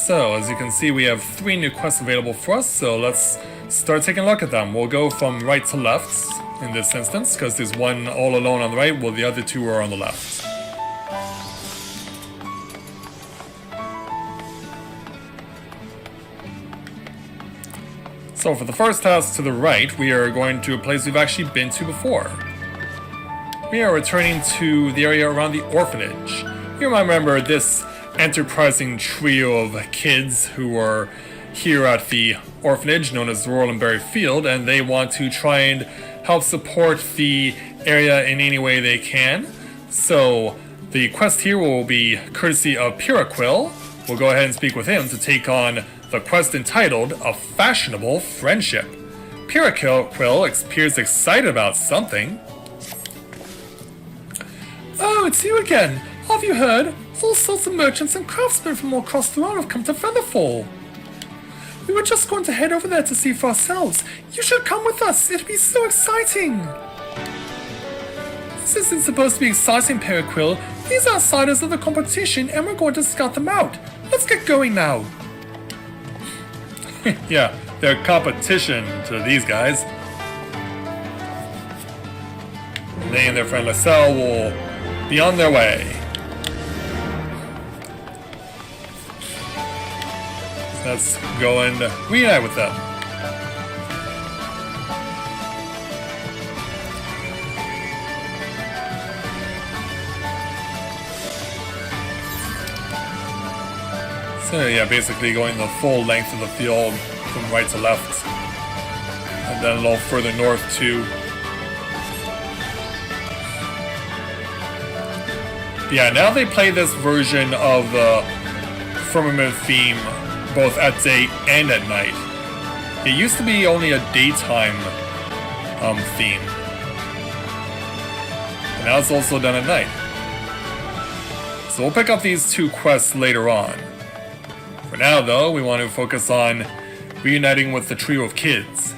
So, as you can see, we have 3 new quests available for us, so let's start taking a look at them. We'll go from right to left in this instance, because there's one all alone on the right, while the other 2 are on the left. So for the first task to the right, we are going to a place we've actually been to before. We are returning to the area around the orphanage. You might remember this enterprising trio of kids who are here at the orphanage known as Royal and Berry Field, and they want to try and help support the area in any way they can. So the quest here will be courtesy of Piraquill. We'll go ahead and speak with him to take on the quest entitled A Fashionable Friendship. Piraquill appears excited about something. Oh, it's you again! Have you heard? All sorts of merchants and craftsmen from all across the world have come to Featherfall. We were just going to head over there to see for ourselves. You should come with us, it'll be so exciting! This isn't supposed to be exciting, Piraquill. These are outsiders of the competition and we're going to scout them out. Let's get going now. Yeah, they're competition to these guys. They and their friend Lascelles will be on their way. Let's go and reunite with them. So yeah, basically going the full length of the field from right to left. And then a little further north too. Yeah, now they play this version of the Firmament theme both at day and at night. It used to be only a daytime theme. And now it's also done at night. So we'll pick up these 2 quests later on. For now though, we want to focus on reuniting with the trio of kids.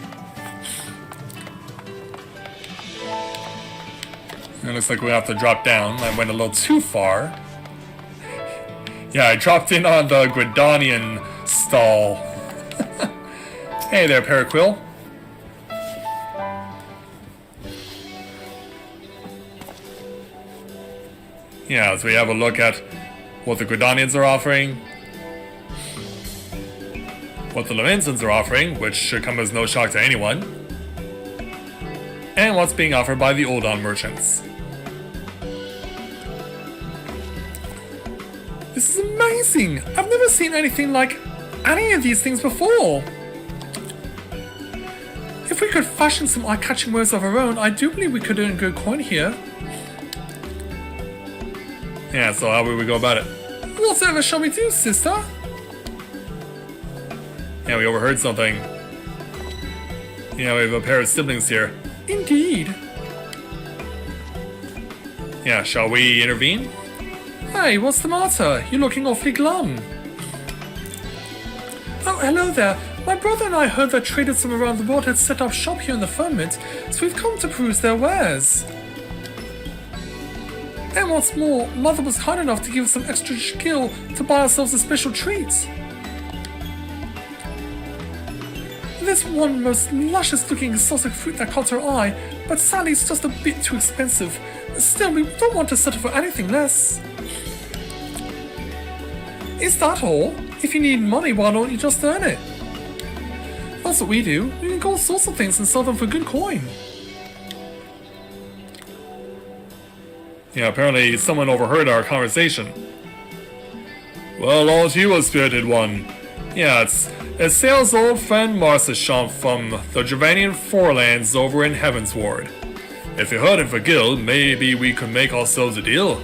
It looks like we have to drop down. I went a little too far. Yeah, I dropped in on the Gridanian stall. Hey there, Piraquill. Yeah, so we have a look at what the Gridanians are offering, what the Laminsons are offering, which should come as no shock to anyone, and what's being offered by the Oldon merchants. This is amazing! I've never seen anything like any of these things before! If we could fashion some eye-catching wares of our own, I do believe we could earn good coin here. Yeah, so how would we go about it? Whatever shall we do, sister? Yeah, we overheard something. Yeah, we have a pair of siblings here. Indeed. Yeah, shall we intervene? Hey, what's the matter? You're looking awfully glum. Oh, hello there. My brother and I heard that traders from around the world had set up shop here in the Firmament, so we've come to peruse their wares. And what's more, Mother was kind enough to give us some extra skill to buy ourselves a special treat. There's one most luscious looking exotic fruit that caught our eye, but sadly it's just a bit too expensive. Still, we don't want to settle for anything less. Is that all? If you need money, why don't you just earn it? That's what we do. We make all sorts of things and sell them for good coin. Yeah, apparently someone overheard our conversation. Well, all to you, a spirited one. Yeah, it's Sale's old friend Marceshant from the Dravanian Forelands over in Heavensward. If you're hurting for guild, maybe we could make ourselves a deal.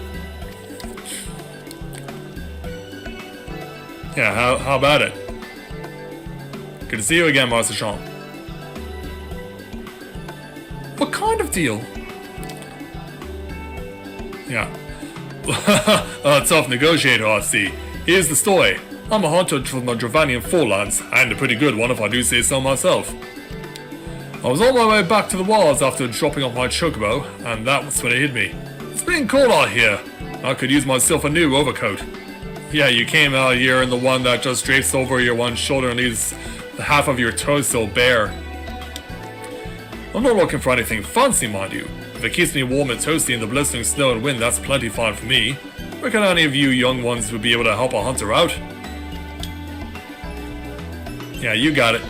Yeah, how about it? Good to see you again, Marceshant. What kind of deal? Yeah. A tough negotiator, I see. Here's the story. I'm a hunter from the Dravanian Forelands, and a pretty good one if I do say so myself. I was on my way back to the walls after dropping off my chocobo, and that was when it hit me. It's been cold out here. I could use myself a new overcoat. Yeah, you came out here in the one that just drapes over your one shoulder and leaves the half of your torso bare. I'm not looking for anything fancy, mind you. If it keeps me warm and toasty in the blistering snow and wind, that's plenty fine for me. Reckon any of you young ones would be able to help a hunter out? Yeah, you got it.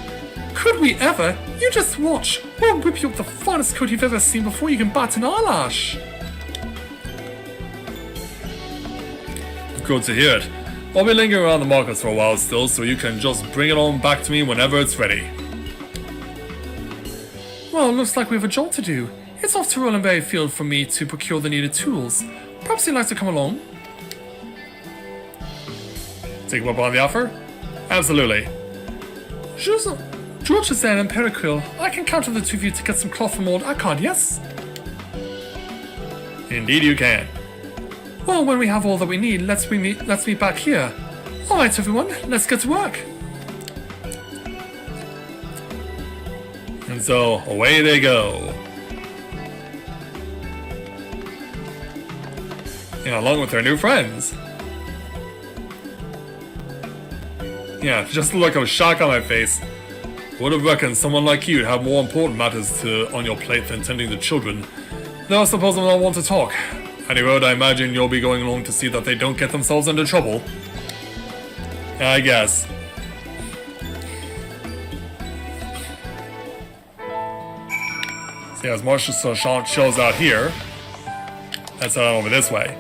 Could we ever? You just watch. We'll whip you up the finest coat you've ever seen before you can bat an eyelash. Good to hear it. I'll be lingering around the markets for a while still, so you can just bring it on back to me whenever it's ready. Well, looks like we have a job to do. It's off to Rollenberry Field for me to procure the needed tools. Perhaps you'd like to come along? Take him up on the offer? Absolutely. George and Periquil, I can count on the two of you to get some cloth from old Akkad, yes? Indeed you can. Well, when we have all that we need, let's meet back here. Alright everyone, let's get to work. And so, away they go. Yeah, along with their new friends. Yeah, just the look of shock on my face. Would have reckoned someone like you'd have more important matters on your plate than tending the children. Though I suppose I'm not one to talk. Anyway, I imagine you'll be going along to see that they don't get themselves into trouble. I guess. See, as Marshal Sergeant shows out here, let's head on over this way.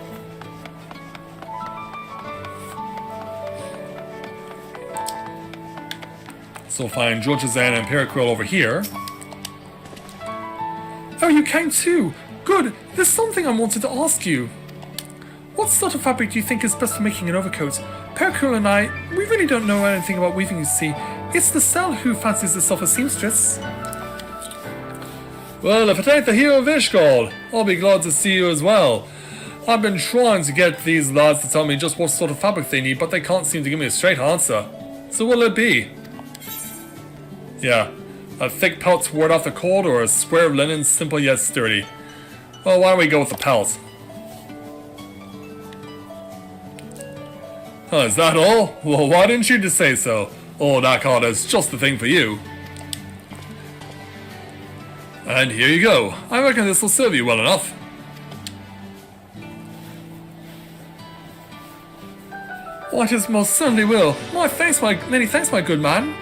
So we'll find Georgezan and Periquil over here. Oh, you came too! Good! There's something I wanted to ask you. What sort of fabric do you think is best for making an overcoat? Periquil and I, we really don't know anything about weaving, you see. It's the cell who fancies herself a seamstress. Well, if it ain't the hero of Ishgard, I'll be glad to see you as well. I've been trying to get these lads to tell me just what sort of fabric they need, but they can't seem to give me a straight answer. So what'll it be? Yeah, a thick pelt to ward off the cold, or a square of linen, simple yet sturdy? Well, why don't we go with the pelt? Oh, is that all? Well, why didn't you just say so? Old Akkad is just the thing for you. And here you go. I reckon this will serve you well enough. Why, it most certainly will. Many thanks, my good man.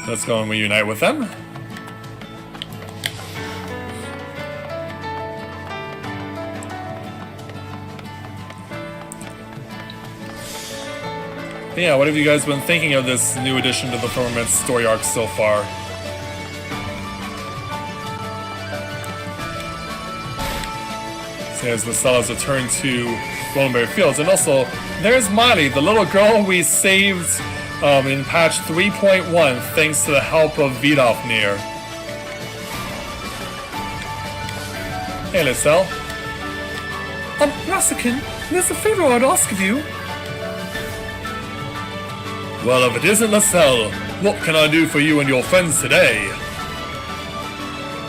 Let's go and reunite with them. But yeah, what have you guys been thinking of this new addition to the Firmament story arc so far? So as the sellers return to Rollenberry Fields, and also there's Miley, the little girl we saved in patch 3.1 thanks to the help of Vidofnir. Hey, Lysel. Rastikin, there's a favor I'd ask of you. Well, if it isn't Lysel, what can I do for you and your friends today?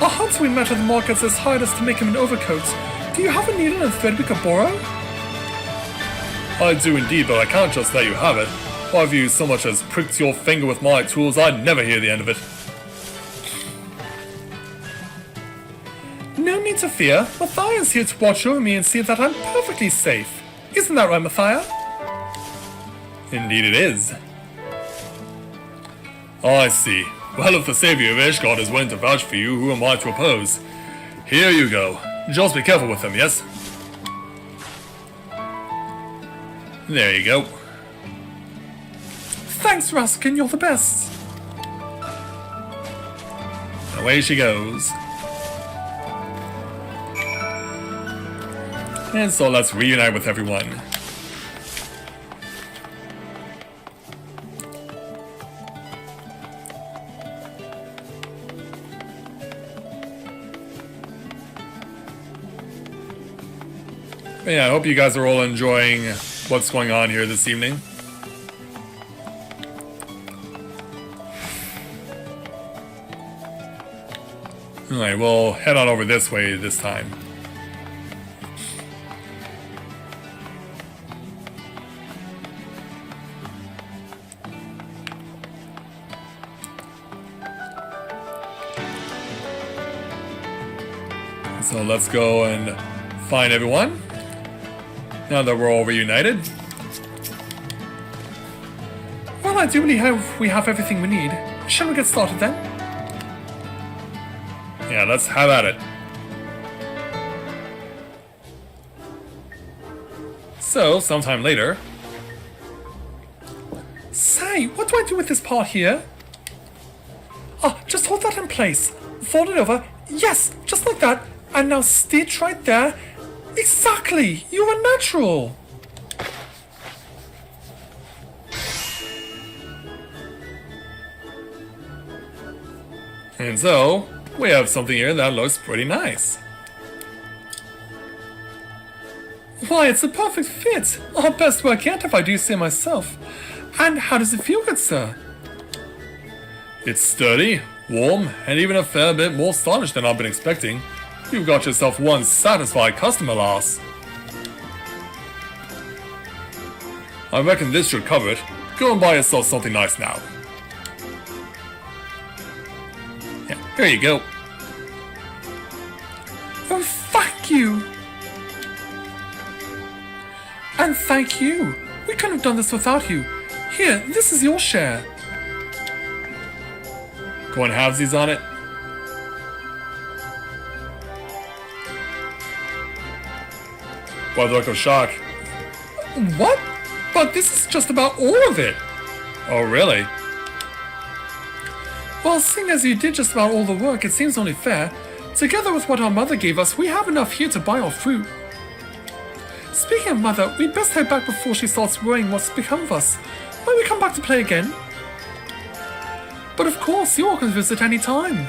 A hunter we met at the markets has hired us to make him an overcoat. Do you have a needle and thread we could borrow? I do indeed, but I can't just let you have it. If you so much as pricked your finger with my tools, I'd never hear the end of it. No need to fear. Matthias here to watch over me and see that I'm perfectly safe. Isn't that right, Matthias? Indeed it is. I see. Well, if the savior of Ishgard is willing to vouch for you, who am I to oppose? Here you go. Just be careful with them, yes? There you go. Thanks, Raskin, you're the best. Away she goes. And so let's reunite with everyone. But yeah, I hope you guys are all enjoying what's going on here this evening. Alright, we'll head on over this way this time. So let's go and find everyone. Now that we're all reunited. Well, I do really hope we have everything we need. Shall we get started then? Yeah, let's have at it. So, sometime later. Say, what do I do with this part here? Ah, just hold that in place. Fold it over. Yes, just like that. And now stitch right there. Exactly! You're a natural! And so, we have something here that looks pretty nice. Why, it's a perfect fit! Our best work yet, if I do say myself. And how does it feel, good sir? It's sturdy, warm, and even a fair bit more stylish than I've been expecting. You've got yourself one satisfied customer, lass. I reckon this should cover it. Go and buy yourself something nice now. Yeah, here you go. Oh, thank you! And thank you! We couldn't have done this without you. Here, this is your share. Going halvesies on it? By the look of shock. What? But this is just about all of it. Oh, really? Well, seeing as you did just about all the work, it seems only fair. Together with what our mother gave us, we have enough here to buy our fruit. Speaking of mother, we'd best head back before she starts worrying what's become of us. Might we come back to play again? But of course, you all can visit any time.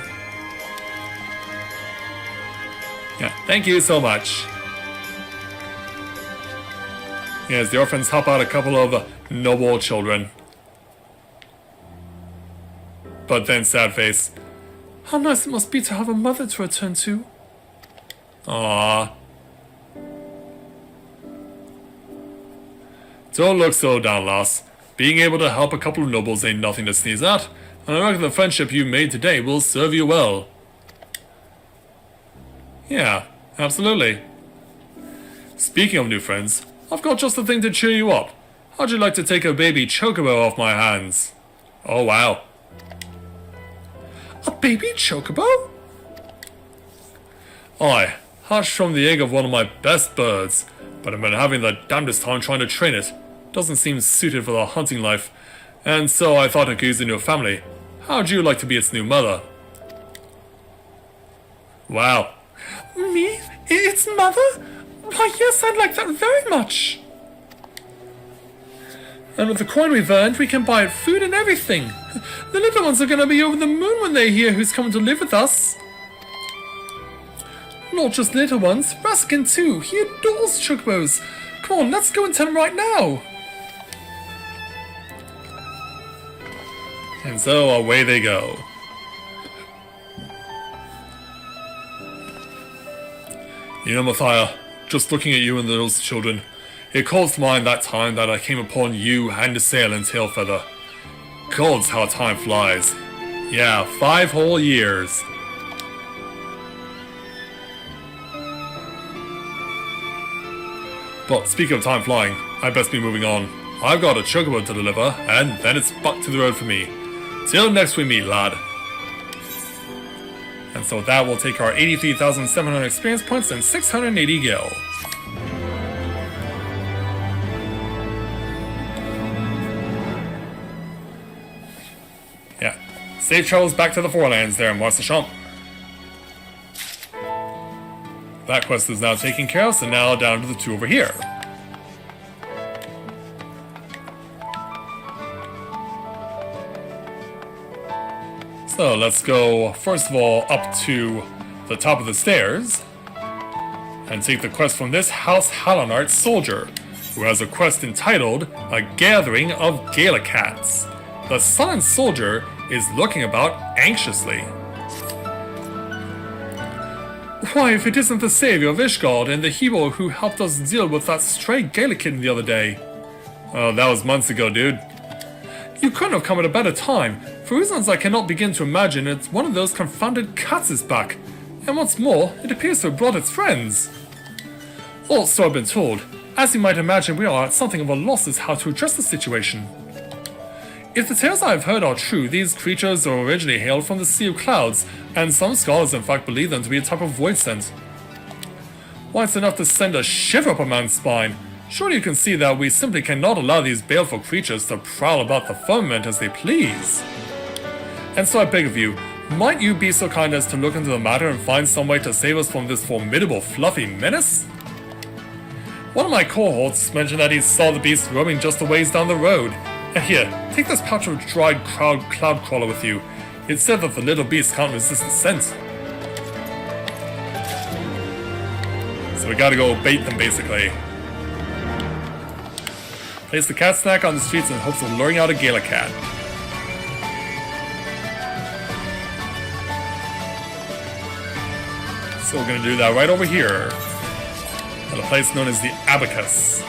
Yeah, thank you so much. Yes, the orphans help out a couple of noble children. But then, sad face. How nice it must be to have a mother to return to. Aww. Don't look so down, lass. Being able to help a couple of nobles ain't nothing to sneeze at, and I reckon the friendship you made today will serve you well. Yeah, absolutely. Speaking of new friends, I've got just the thing to cheer you up. How'd you like to take a baby chocobo off my hands? Oh wow. A baby chocobo? Aye, hatched from the egg of one of my best birds, but I've been having the damnedest time trying to train it. Doesn't seem suited for the hunting life, and so I thought I could use it in your family. How'd you like to be its new mother? Wow. Me? Its mother? Why, yes, I'd like that very much. And with the coin we've earned, we can buy it food and everything. The little ones are going to be over the moon when they hear who's coming to live with us. Not just little ones, Raskin too. He adores chocobos. Come on, let's go and tell him right now. And so away they go. You know, Matthias, just looking at you and those children, it calls to mind that time that I came upon you and the sail and Tailfeather. Gods, how time flies. Yeah, 5 whole years. But speaking of time flying, I best be moving on. I've got a chocobo to deliver, and then it's back to the road for me. Till next we meet, lad. And so that will take our 83,700 experience points and 680 gil. Yeah. Safe travels back to the Forelands there, Marcel. That quest is now taken care of, so now down to the 2 over here. So let's go, first of all, up to the top of the stairs and take the quest from this House Halonart soldier, who has a quest entitled A Gathering of Galacats. The silent soldier is looking about anxiously. Why, if it isn't the savior of Ishgard and the hero who helped us deal with that stray Galakid the other day. Oh, that was months ago, dude. You couldn't have come at a better time. For reasons I cannot begin to imagine, it's one of those confounded cats is back. And what's more, it appears to have brought its friends. Or so I've been told. As you might imagine, we are at something of a loss as how to address the situation. If the tales I have heard are true, these creatures are originally hailed from the Sea of Clouds, and some scholars in fact believe them to be a type of void scent. Why, it's enough to send a shiver up a man's spine. Surely you can see that we simply cannot allow these baleful creatures to prowl about the firmament as they please. And so I beg of you, might you be so kind as to look into the matter and find some way to save us from this formidable fluffy menace? One of my cohorts mentioned that he saw the beast roaming just a ways down the road. And here, take this pouch of dried cloud crawler with you. It's said that the little beast can't resist the scent. So we gotta go bait them, basically. Place the cat snack on the streets in hopes of luring out a Gala cat. So we're gonna do that right over here. At a place known as the Abacus.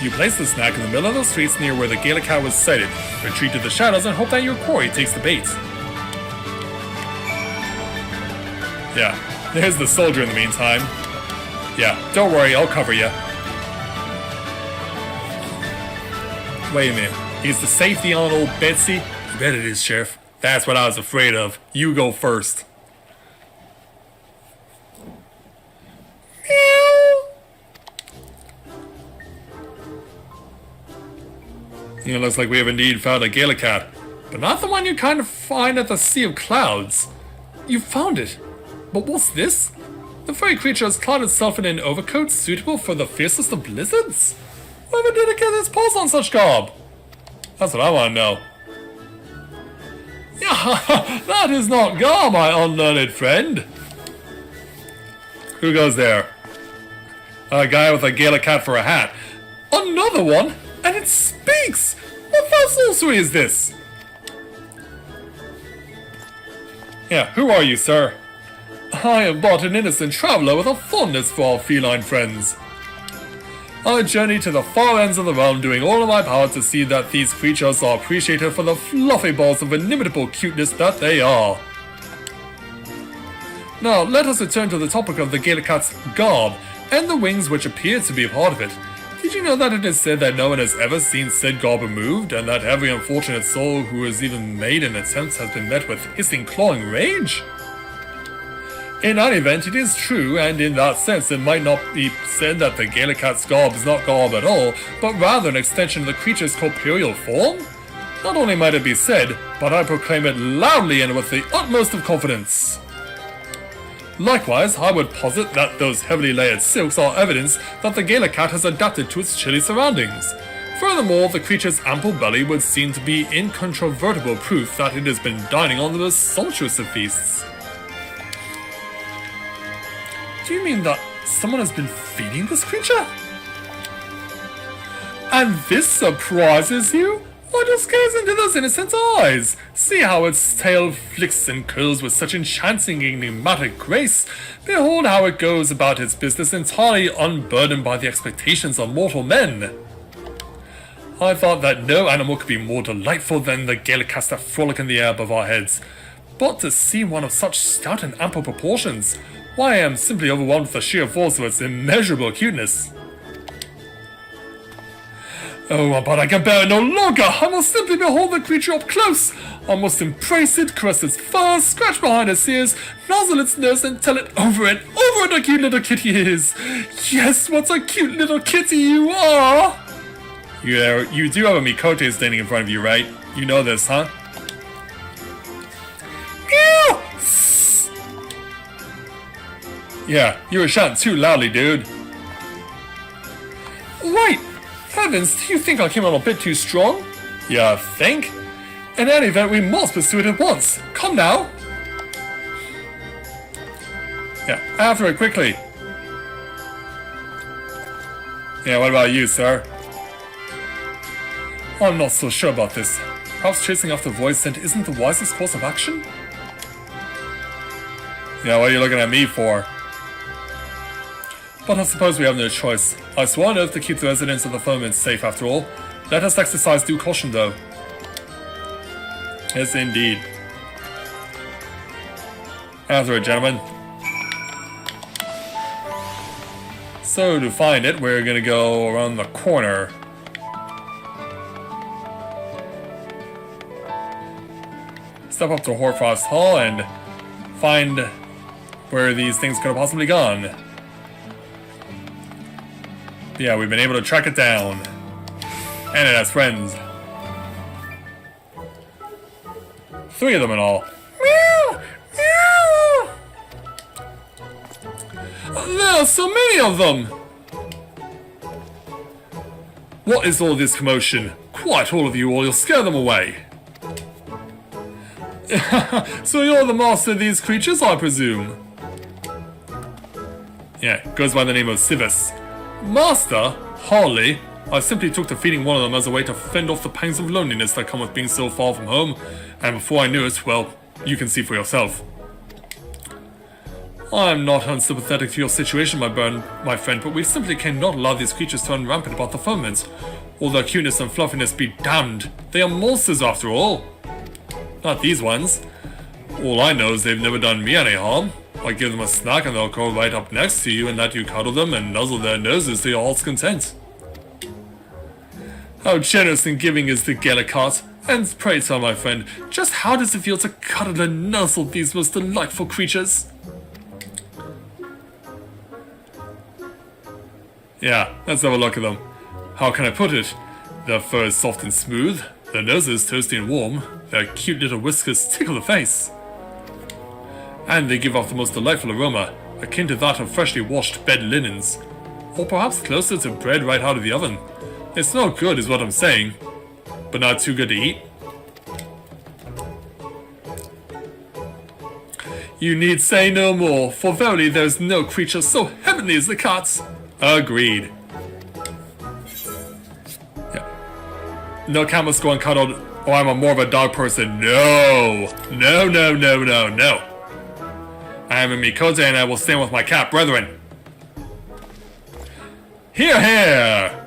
You place the snack in the middle of the streets near where the Gala cat was sighted. Retreat to the shadows and hope that your quarry takes the bait. Yeah, there's the soldier in the meantime. Yeah, don't worry, I'll cover you. Wait a minute, is the safety on old Betsy? I bet it is, Sheriff. That's what I was afraid of. You go first. It looks like we have indeed found a Gala cat, but not the one you kind of find at the Sea of Clouds. You found it. But what's this? The furry creature has clad itself in an overcoat suitable for the fiercest of blizzards? Whoever did it get its paws on such garb? That's what I want to know. Yeah, that is not garb, my unlearned friend. Who goes there? A guy with a Gala cat for a hat. Another one? And it speaks! What foul sorcery is this? Yeah, who are you, sir? I am but an innocent traveller with a fondness for our feline friends. I journey to the far ends of the realm, doing all in my power to see that these creatures are appreciated for the fluffy balls of inimitable cuteness that they are. Now, let us return to the topic of the Gala cat's garb, and the wings which appear to be a part of it. Did you know that it is said that no one has ever seen said garb removed, and that every unfortunate soul who has even made an attempt has been met with hissing, clawing rage? In any event, it is true, and in that sense it might not be said that the Gala cat's garb is not garb at all, but rather an extension of the creature's corporeal form? Not only might it be said, but I proclaim it loudly and with the utmost of confidence. Likewise, I would posit that those heavily layered silks are evidence that the Gala cat has adapted to its chilly surroundings. Furthermore, the creature's ample belly would seem to be incontrovertible proof that it has been dining on the most sumptuous of feasts. Do you mean that someone has been feeding this creature? And this surprises you? Why, just gaze into those innocent eyes. See how its tail flicks and curls with such enchanting enigmatic grace. Behold how it goes about its business entirely unburdened by the expectations of mortal men. I thought that no animal could be more delightful than the Gala cats that frolic in the air above our heads. But to see one of such stout and ample proportions, why, I am simply overwhelmed with the sheer force of its immeasurable cuteness. Oh, but I can bear it no longer! I must simply behold the creature up close! I must embrace it, caress its fur, scratch behind its ears, nozzle its nose, and tell it over and over what a cute little kitty is! Yes, what a cute little kitty you are! You do have a Mikote standing in front of you, right? You know this, huh? Ew! Yeah, you were shouting too loudly, dude. Wait! Heavens, do you think I came on a bit too strong? Yeah, think? In any event, we must pursue it at once. Come now! Yeah, after it quickly. Yeah, what about you, sir? I'm not so sure about this. Perhaps chasing after voice scent isn't the wisest course of action? Yeah, what are you looking at me for? But I suppose we have no choice. I swore on oath to keep the residents of the firmament safe after all. Let us exercise due caution though. Yes, indeed. After it, gentlemen. So to find it, we're gonna go around the corner. Step up to Hoarfrost Hall and find where these things could have possibly gone. Yeah, we've been able to track it down. And it has friends. 3 of them in all. Meow! Meow! There are so many of them! What is all this commotion? Quiet, all of you, or you'll scare them away. So you're the master of these creatures, I presume? Yeah, goes by the name of Civis. Master? Hardly. I simply took to feeding one of them as a way to fend off the pangs of loneliness that come with being so far from home, and before I knew it, well, you can see for yourself. I'm not unsympathetic to your situation, my friend, but we simply cannot allow these creatures to run rampant about the firmament. All their cuteness and fluffiness be damned. They are monsters after all. Not these ones. All I know is they've never done me any harm. I give them a snack and they'll crawl right up next to you and let you cuddle them and nuzzle their noses to your heart's content. How generous and giving is the Gallicat. And pray tell, my friend, just how does it feel to cuddle and nuzzle these most delightful creatures? Yeah, let's have a look at them. How can I put it? Their fur is soft and smooth, their noses toasty and warm, their cute little whiskers tickle the face. And they give off the most delightful aroma, akin to that of freshly washed bed linens. Or perhaps closer to bread right out of the oven. They smell good is what I'm saying, but not too good to eat. You need say no more, for verily there is no creature so heavenly as the cat. Agreed. Yeah. No cat must go uncuddled, or I'm more of a dog person. No! No, no, no, no, no. I am a Mikote and I will stand with my cat brethren. Hear, hear!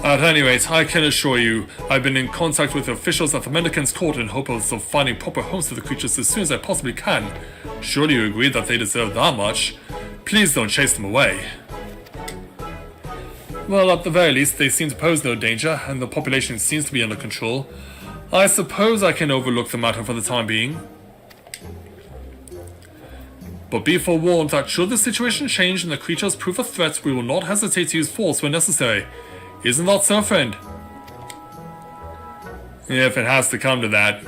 At any rate, I can assure you, I've been in contact with officials at the Mendicant's court in hopes of finding proper homes for the creatures as soon as I possibly can. Surely you agree that they deserve that much. Please don't chase them away. Well, at the very least, they seem to pose no danger, and the population seems to be under control. I suppose I can overlook the matter for the time being. But be forewarned that should the situation change and the creatures prove a threat, we will not hesitate to use force when necessary. Isn't that so, friend? If it has to come to that.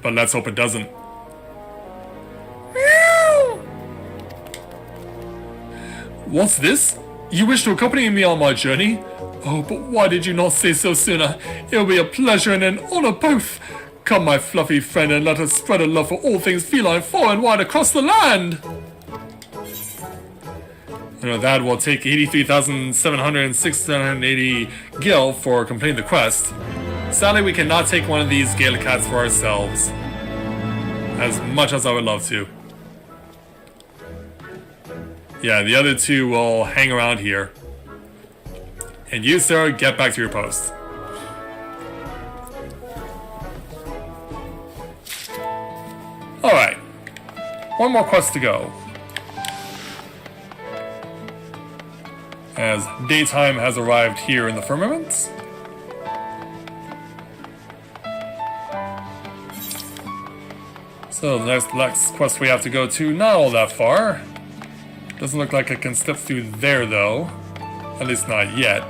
But let's hope it doesn't. Meow! What's this? You wish to accompany me on my journey? Oh, but why did you not say so sooner? It'll be a pleasure and an honor both. Come, my fluffy friend, and let us spread a love for all things feline far and wide across the land. You know, that will take 83,780 gil for completing the quest. Sadly, we cannot take one of these Gale Cats for ourselves. As much as I would love to. Yeah, the other two will hang around here. And you, sir, get back to your post. Alright. One more quest to go. As daytime has arrived here in the Firmament. So the next quest we have to go to, not all that far. Doesn't look like I can step through there though. At least not yet.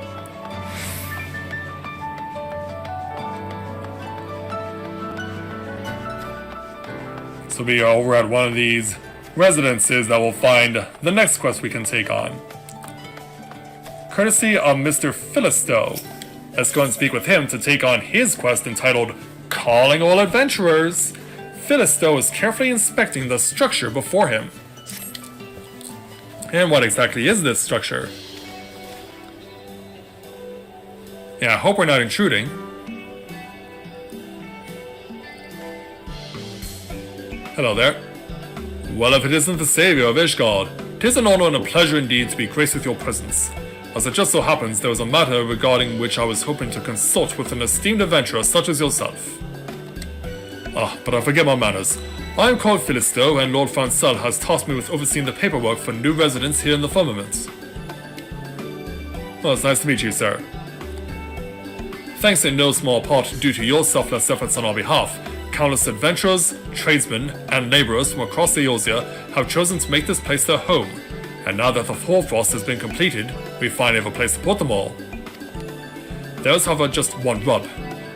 So we are over at one of these residences that will find the next quest we can take on. Courtesy of Mr. Philisto. Let's go and speak with him to take on his quest entitled Calling All Adventurers. Philisto is carefully inspecting the structure before him. And what exactly is this structure? Yeah, I hope we're not intruding. Hello there. Well, if it isn't the savior of Ishgard, 'tis an honor and a pleasure indeed to be graced with your presence. As it just so happens, there was a matter regarding which I was hoping to consult with an esteemed adventurer such as yourself. Ah, but I forget my manners. I am called Philisto, and Lord Francel has tasked me with overseeing the paperwork for new residents here in the Firmament. Well, it's nice to meet you, sir. Thanks in no small part due to your selfless efforts on our behalf, countless adventurers, tradesmen, and laborers from across the Eorzea have chosen to make this place their home. And now that the Hoarfrost has been completed, we finally have a place to put them all. There is, however, just one rub.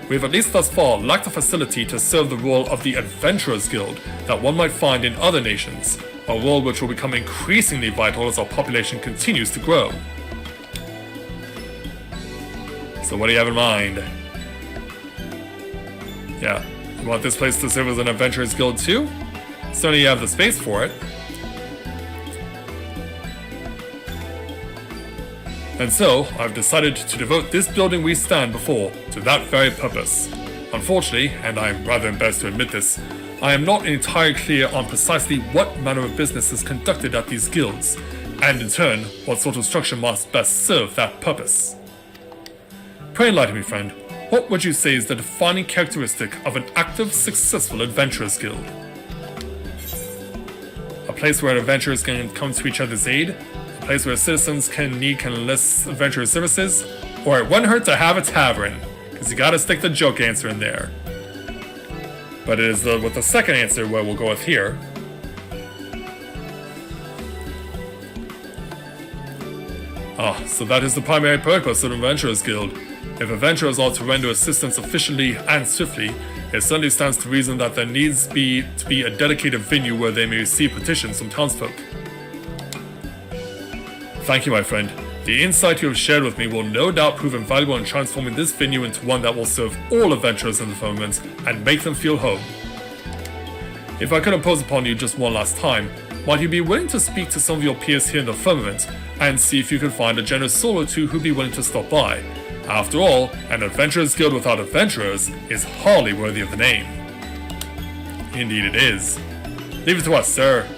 We have at least thus far lacked a facility to serve the role of the Adventurers Guild that one might find in other nations, a role which will become increasingly vital as our population continues to grow. So what do you have in mind? Yeah, you want this place to serve as an Adventurers Guild too? Certainly you have the space for it. And so, I've decided to devote this building we stand before to that very purpose. Unfortunately, and I'm rather embarrassed to admit this, I am not entirely clear on precisely what manner of business is conducted at these guilds, and in turn, what sort of structure must best serve that purpose. Pray enlighten me, friend. What would you say is the defining characteristic of an active, successful adventurers guild? A place where adventurers can come to each other's aid, a place where citizens can enlist adventurers' services, or it wouldn't hurt to have a tavern, because you gotta stick the joke answer in there. But it is with the second answer where we'll go with here. Ah, so that is the primary purpose of an adventurers guild. If adventurers are to render assistance efficiently and swiftly, it certainly stands to reason that there needs to be a dedicated venue where they may receive petitions from townsfolk. Thank you, my friend. The insight you have shared with me will no doubt prove invaluable in transforming this venue into one that will serve all adventurers in the Firmament and make them feel home. If I could impose upon you just one last time, might you be willing to speak to some of your peers here in the Firmament and see if you can find a generous soul or two who'd be willing to stop by? After all, an adventurers guild without adventurers is hardly worthy of the name. Indeed it is. Leave it to us, sir.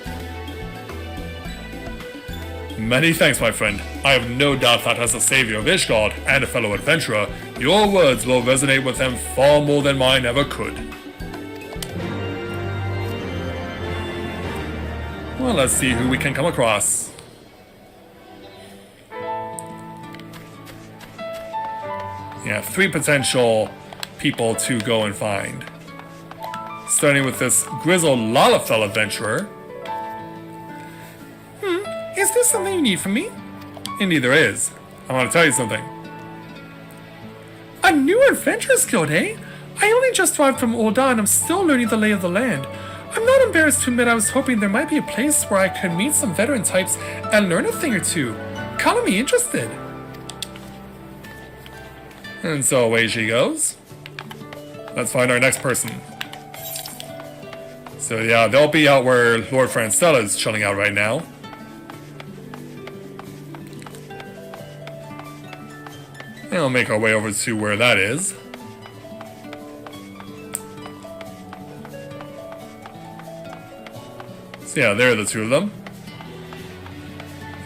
Many thanks, my friend. I have no doubt that as a savior of Ishgard and a fellow adventurer, your words will resonate with them far more than mine ever could. Well, let's see who we can come across. Yeah, 3 potential people to go and find. Starting with this grizzled Lalafell adventurer. Is there something you need from me? Indeed there is. I want to tell you something. A new adventurers guild, eh? I only just arrived from Ul'dah and I'm still learning the lay of the land. I'm not embarrassed to admit I was hoping there might be a place where I could meet some veteran types and learn a thing or two. Color me interested. And so away she goes. Let's find our next person. So yeah, they'll be out where Lord Francella is chilling out right now. And we'll make our way over to where that is. So yeah, there are the two of them.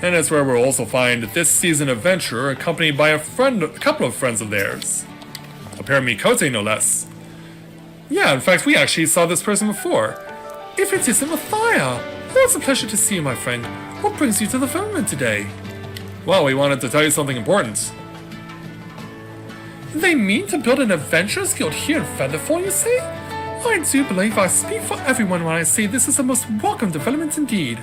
And that's where we'll also find this seasoned adventurer accompanied by a couple of friends of theirs. A pair of Mikote, no less. Yeah, in fact, we actually saw this person before. If it isn't Mathia! Oh, it's a pleasure to see you, my friend. What brings you to the Firmament today? Well, we wanted to tell you something important. They mean to build an adventurers guild here in Featherfall, you say? I do believe I speak for everyone when I say this is a most welcome development indeed.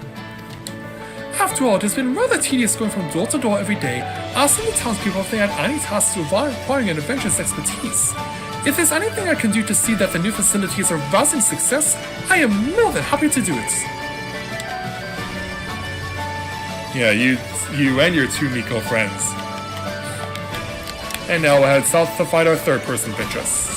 After all, it has been rather tedious going from door to door every day, asking the townspeople if they had any tasks requiring an adventurer's expertise. If there's anything I can do to see that the new facility is a rousing success, I am more than happy to do it. Yeah, you and your 2 Miko friends. And now we'll head south to find our third person of interest.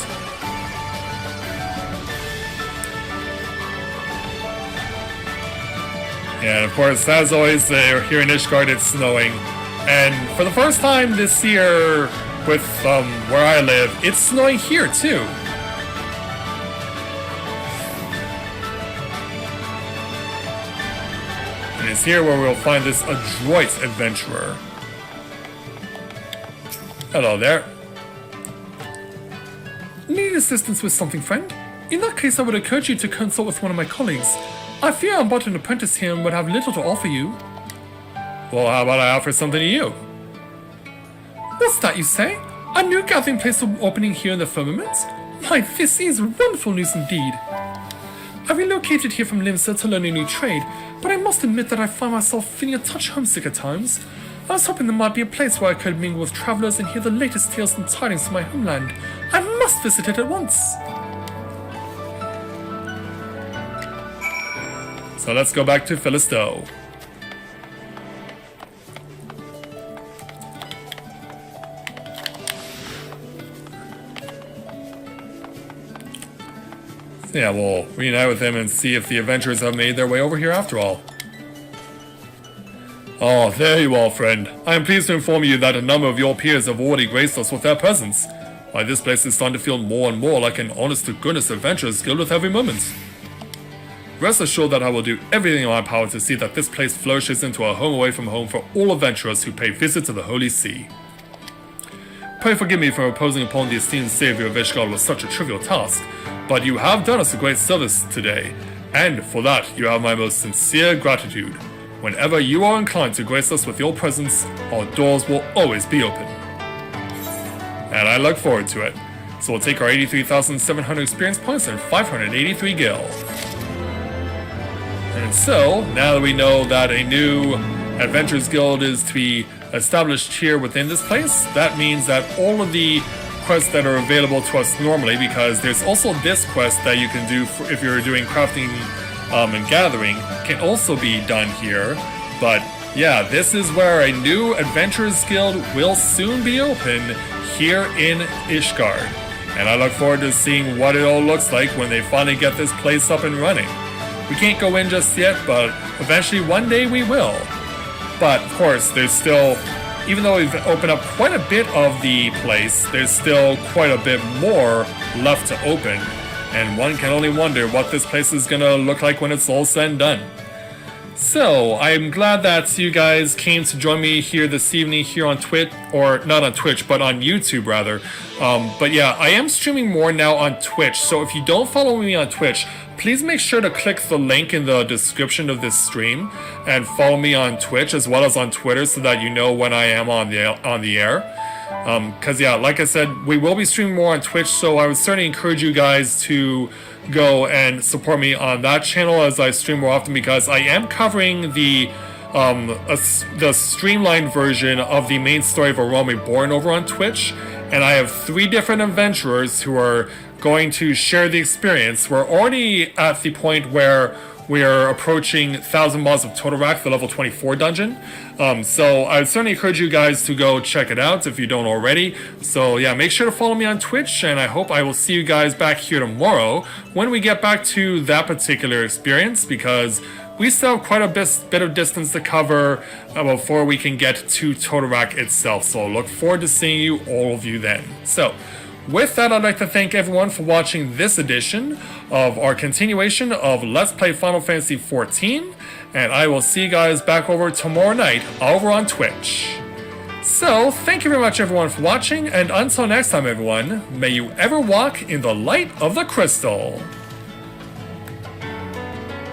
And of course, as always, here in Ishgard it's snowing. And for the first time this year, with where I live, it's snowing here too. And it's here where we'll find this adroit adventurer. Hello there. Need assistance with something, friend? In that case, I would encourage you to consult with one of my colleagues. I fear I'm but an apprentice here and would have little to offer you. Well, how about I offer something to you? What's that you say? A new gathering place opening here in the Firmament? Why, this is wonderful news indeed. I relocated here from Limsa to learn a new trade, but I must admit that I find myself feeling a touch homesick at times. I was hoping there might be a place where I could mingle with travelers and hear the latest tales and tidings from my homeland. I must visit it at once. So let's go back to Philisto. Yeah, we'll reunite with him and see if the adventurers have made their way over here after all. Oh, there you are, friend. I am pleased to inform you that a number of your peers have already graced us with their presence. Why, this place is starting to feel more and more like an honest-to-goodness adventurers guild with every moment. Rest assured that I will do everything in my power to see that this place flourishes into a home away from home for all adventurers who pay visit to the Holy See. Pray forgive me for imposing upon the esteemed savior of Ishgard with such a trivial task, but you have done us a great service today, and for that you have my most sincere gratitude. Whenever you are inclined to grace us with your presence, our doors will always be open. And I look forward to it. So we'll take our 83,700 experience points and 583 gil. And so, now that we know that a new Adventurers Guild is to be established here within this place, that means that all of the quests that are available to us normally, because there's also this quest that you can do if you're doing crafting and gathering, can also be done here. But yeah, this is where a new Adventurers Guild will soon be open here in Ishgard. And I look forward to seeing what it all looks like when they finally get this place up and running. We can't go in just yet, but eventually one day we will. But of course, there's still, even though we've opened up quite a bit of the place, there's still quite a bit more left to open. And one can only wonder what this place is gonna look like when it's all said and done. So, I'm glad that you guys came to join me here this evening here on Twitch, or not on Twitch, but on YouTube rather. But yeah, I am streaming more now on Twitch, so if you don't follow me on Twitch, please make sure to click the link in the description of this stream and follow me on Twitch as well as on Twitter so that you know when I am on the air. Cause yeah, like I said, we will be streaming more on Twitch, so I would certainly encourage you guys to go and support me on that channel as I stream more often, because I am covering the streamlined version of the main story of Reborn over on Twitch, and I have 3 different adventurers who are going to share the experience. We're already at the point where we are approaching 1,000 Mods of Totorak, the level 24 dungeon. So I would certainly encourage you guys to go check it out if you don't already. So yeah, make sure to follow me on Twitch, and I hope I will see you guys back here tomorrow when we get back to that particular experience, because we still have quite a bit of distance to cover before we can get to Totorak itself. So look forward to seeing you, all of you, then. So with that, I'd like to thank everyone for watching this edition of our continuation of Let's Play Final Fantasy XIV, and I will see you guys back over tomorrow night over on Twitch. So, thank you very much everyone for watching, and until next time everyone, may you ever walk in the light of the crystal.